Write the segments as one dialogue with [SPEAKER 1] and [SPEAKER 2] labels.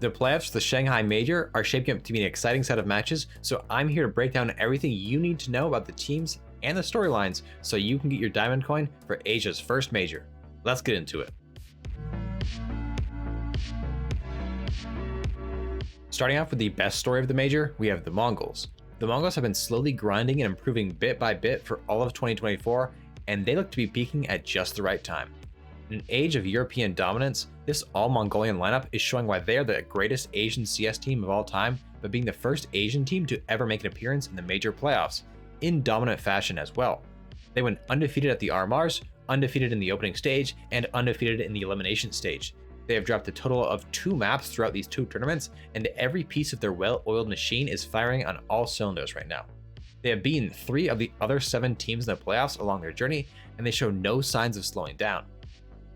[SPEAKER 1] The playoffs for the Shanghai Major are shaping up to be an exciting set of matches, so I'm here to break down everything you need to know about the teams and the storylines so you can get your diamond coin for Asia's first major. Let's get into it. Starting off with the best story of the major, we have the Mongols. The Mongols have been slowly grinding and improving bit by bit for all of 2024, and they look to be peaking at just the right time. In an age of European dominance, this all-Mongolian lineup is showing why they are the greatest Asian CS team of all time, but being the first Asian team to ever make an appearance in the major playoffs, in dominant fashion as well. They went undefeated at the RMRs, undefeated in the opening stage, and undefeated in the elimination stage. They have dropped a total of 2 maps throughout these 2 tournaments, and every piece of their well-oiled machine is firing on all cylinders right now. They have beaten 3 of the other 7 teams in the playoffs along their journey, and they show no signs of slowing down.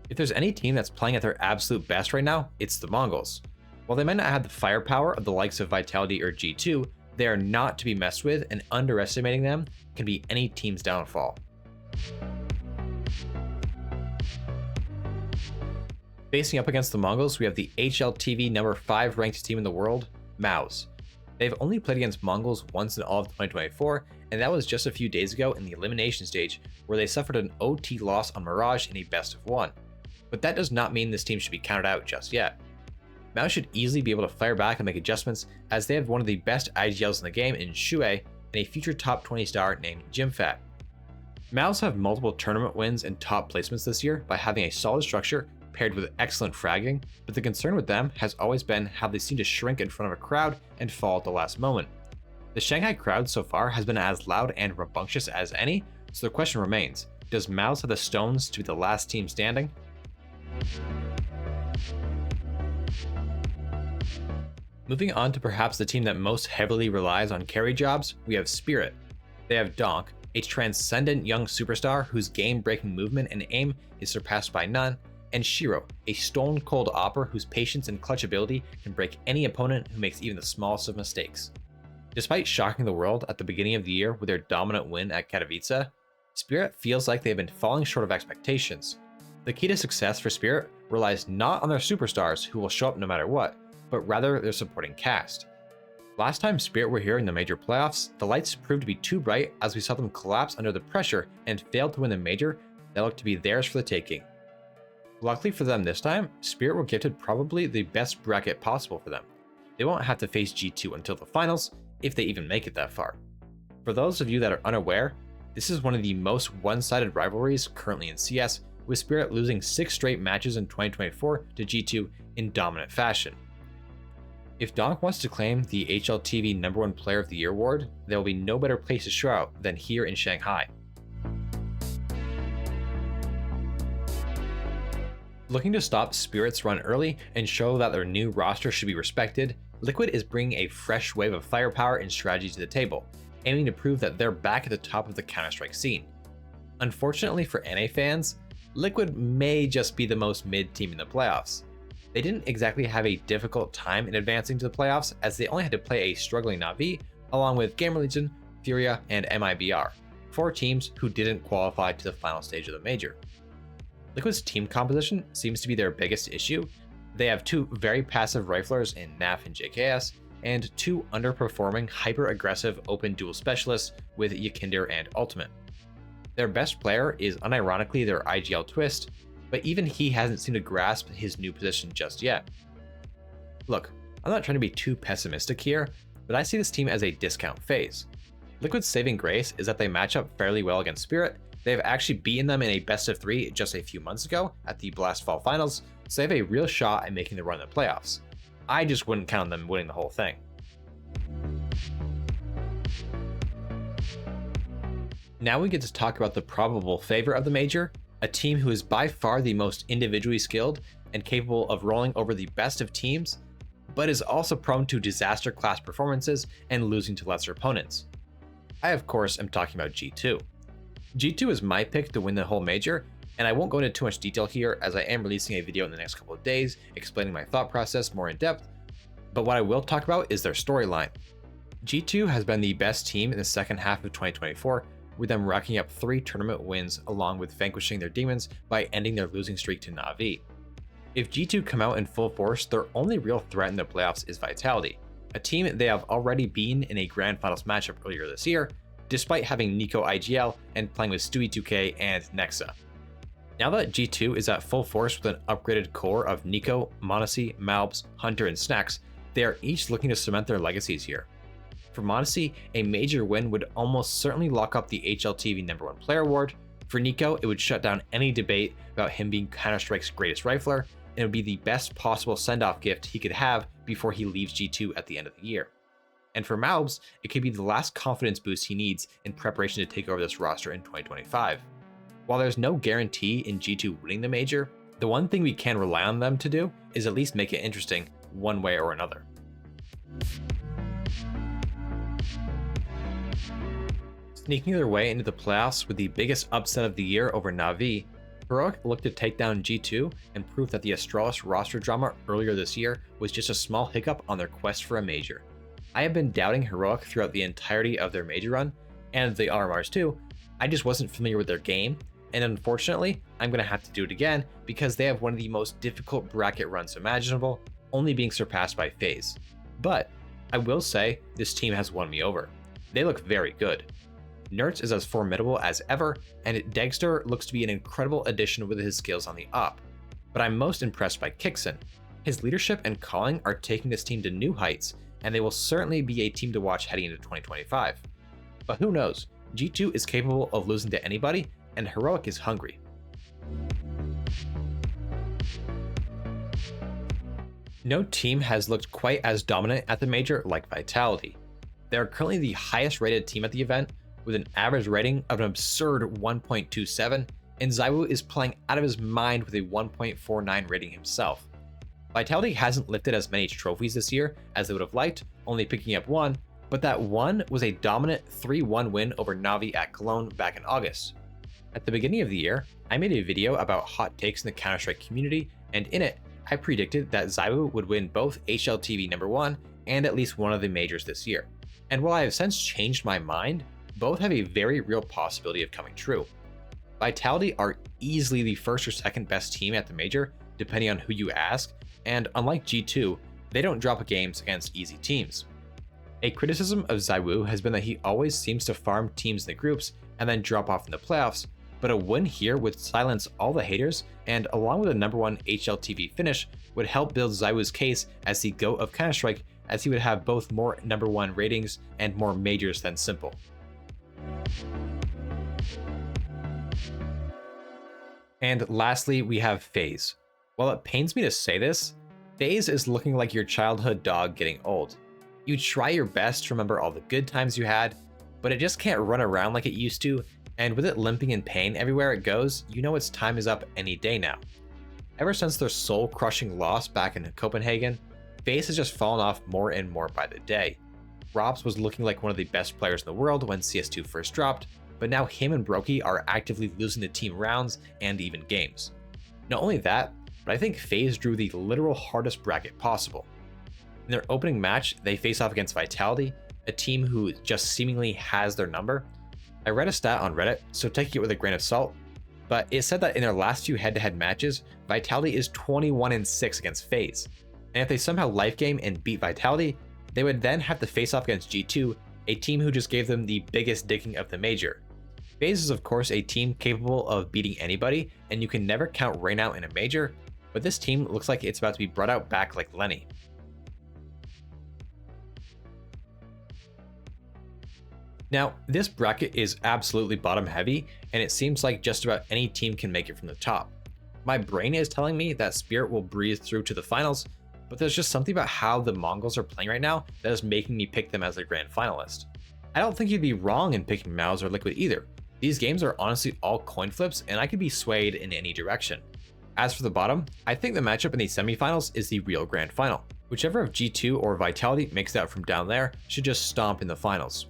[SPEAKER 1] If there's any team that's playing at their absolute best right now, it's the Mongols. While they might not have the firepower of the likes of Vitality or G2, they are not to be messed with, and underestimating them can be any team's downfall. Facing up against the Mongols, we have the HLTV number 5 ranked team in the world, MOUZ. They've only played against Mongols once in all of 2024, and that was just a few days ago in the elimination stage, where they suffered an OT loss on Mirage in a best of 1. But that does not mean this team should be counted out just yet. MOUZ should easily be able to fire back and make adjustments, as they have one of the best IGLs in the game in Shui and a future top 20 star named Jimfat. MOUZ have multiple tournament wins and top placements this year by having a solid structure paired with excellent fragging, but the concern with them has always been how they seem to shrink in front of a crowd and fall at the last moment. The Shanghai crowd so far has been as loud and rambunctious as any, so the question remains, does MOUZ have the stones to be the last team standing? Moving on to perhaps the team that most heavily relies on carry jobs, we have Spirit. They have Donk, a transcendent young superstar whose game-breaking movement and aim is surpassed by none, and Shiro, a stone-cold opper whose patience and clutch ability can break any opponent who makes even the smallest of mistakes. Despite shocking the world at the beginning of the year with their dominant win at Katowice, Spirit feels like they have been falling short of expectations. The key to success for Spirit relies not on their superstars who will show up no matter what, but rather their supporting cast. Last time Spirit were here in the major playoffs, the lights proved to be too bright as we saw them collapse under the pressure and failed to win the major that looked to be theirs for the taking. Luckily for them this time, Spirit were gifted probably the best bracket possible for them. They won't have to face G2 until the finals, if they even make it that far. For those of you that are unaware, this is one of the most one-sided rivalries currently in CS, with Spirit losing 6 straight matches in 2024 to G2 in dominant fashion. If Donk wants to claim the HLTV number 1 player of the year award, there will be no better place to show out than here in Shanghai. Looking to stop Spirit's run early and show that their new roster should be respected, Liquid is bringing a fresh wave of firepower and strategy to the table, aiming to prove that they're back at the top of the Counter-Strike scene. Unfortunately for NA fans, Liquid may just be the most mid team in the playoffs. They didn't exactly have a difficult time in advancing to the playoffs, as they only had to play a struggling Na'Vi, along with Gamer Legion, Furia, and MIBR, 4 teams who didn't qualify to the final stage of the major. Liquid's team composition seems to be their biggest issue. They have 2 very passive riflers in NAF and JKS, and 2 underperforming hyper-aggressive open duel specialists with Yakinder and Ultimate. Their best player is unironically their IGL Twist, but even he hasn't seemed to grasp his new position just yet. Look, I'm not trying to be too pessimistic here, but I see this team as a discount phase. Liquid's saving grace is that they match up fairly well against Spirit. They've actually beaten them in a best of 3 just a few months ago at the Blast Fall Finals, so they have a real shot at making the run in the playoffs. I just wouldn't count on them winning the whole thing. Now we get to talk about the probable favorite of the major, a team who is by far the most individually skilled and capable of rolling over the best of teams, but is also prone to disaster class performances and losing to lesser opponents. I of course am talking about G2. G2 is my pick to win the whole major, and I won't go into too much detail here as I am releasing a video in the next couple of days explaining my thought process more in depth, but what I will talk about is their storyline. G2 has been the best team in the second half of 2024, with them racking up 3 tournament wins along with vanquishing their demons by ending their losing streak to Na'Vi. If G2 come out in full force, their only real threat in the playoffs is Vitality, a team they have already beaten in a Grand Finals matchup earlier this year, despite having Nico IGL and playing with Stewie 2K and Nexa. Now that G2 is at full force with an upgraded core of Nico, m0NESY, Malbs, Hunter, and Snacks, they are each looking to cement their legacies here. For m0NESY, a major win would almost certainly lock up the HLTV #1 player award. For Nico, it would shut down any debate about him being Counter-Strike's greatest rifler, and it would be the best possible send-off gift he could have before he leaves G2 at the end of the year. And for Malbs, it could be the last confidence boost he needs in preparation to take over this roster in 2025. While there's no guarantee in G2 winning the major, the one thing we can rely on them to do is at least make it interesting one way or another. Sneaking their way into the playoffs with the biggest upset of the year over Na'Vi, Heroic looked to take down G2 and prove that the Astralis roster drama earlier this year was just a small hiccup on their quest for a major. I have been doubting Heroic throughout the entirety of their major run, and the RMRs too. I just wasn't familiar with their game, and unfortunately, I'm going to have to do it again because they have one of the most difficult bracket runs imaginable, only being surpassed by FaZe. But I will say, this team has won me over. They look very good. Nertz is as formidable as ever, and Dexter looks to be an incredible addition with his skills on the up. But I'm most impressed by Kixon. His leadership and calling are taking this team to new heights, and they will certainly be a team to watch heading into 2025. But who knows, G2 is capable of losing to anybody, and Heroic is hungry. No team has looked quite as dominant at the major like Vitality. They are currently the highest rated team at the event, with an average rating of an absurd 1.27, and ZywOo is playing out of his mind with a 1.49 rating himself. Vitality hasn't lifted as many trophies this year as they would have liked, only picking up one, but that one was a dominant 3-1 win over Na'Vi at Cologne back in August. At the beginning of the year, I made a video about hot takes in the Counter-Strike community, and in it, I predicted that ZywOo would win both HLTV #1 and at least one of the majors this year. And while I have since changed my mind, both have a very real possibility of coming true. Vitality are easily the first or second best team at the major, depending on who you ask, and unlike G2, they don't drop games against easy teams. A criticism of ZywOo has been that he always seems to farm teams in the groups and then drop off in the playoffs, but a win here would silence all the haters, and along with a #1 HLTV finish, would help build ZywOo's case as the GOAT of Counter-Strike, as he would have both more #1 ratings and more majors than Simple. And lastly, we have FaZe. While it pains me to say this, FaZe is looking like your childhood dog getting old. You try your best to remember all the good times you had, but it just can't run around like it used to, and with it limping in pain everywhere it goes, you know its time is up any day now. Ever since their soul-crushing loss back in Copenhagen, FaZe has just fallen off more and more by the day. Robs was looking like one of the best players in the world when CS2 first dropped, but now him and Brokey are actively losing the team rounds and even games. Not only that, but I think FaZe drew the literal hardest bracket possible. In their opening match, they face off against Vitality, a team who just seemingly has their number. I read a stat on Reddit, so take it with a grain of salt, but it said that in their last few head-to-head matches, Vitality is 21-6 against FaZe. And if they somehow life game and beat Vitality, they would then have to face off against G2, a team who just gave them the biggest dicking of the major. FaZe is of course a team capable of beating anybody, and you can never count Rain out in a major, but this team looks like it's about to be brought out back like Lenny. Now, this bracket is absolutely bottom heavy, and it seems like just about any team can make it from the top. My brain is telling me that Spirit will breeze through to the finals, but there's just something about how the Mongols are playing right now that is making me pick them as a grand finalist. I don't think you'd be wrong in picking MOUZ or Liquid either. These games are honestly all coin flips, and I could be swayed in any direction. As for the bottom, I think the matchup in the semifinals is the real grand final. Whichever of G2 or Vitality makes it out from down there should just stomp in the finals.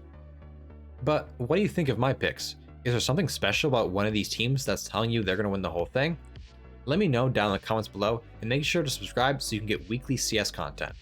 [SPEAKER 1] But what do you think of my picks? Is there something special about one of these teams that's telling you they're going to win the whole thing? Let me know down in the comments below, and make sure to subscribe so you can get weekly CS content.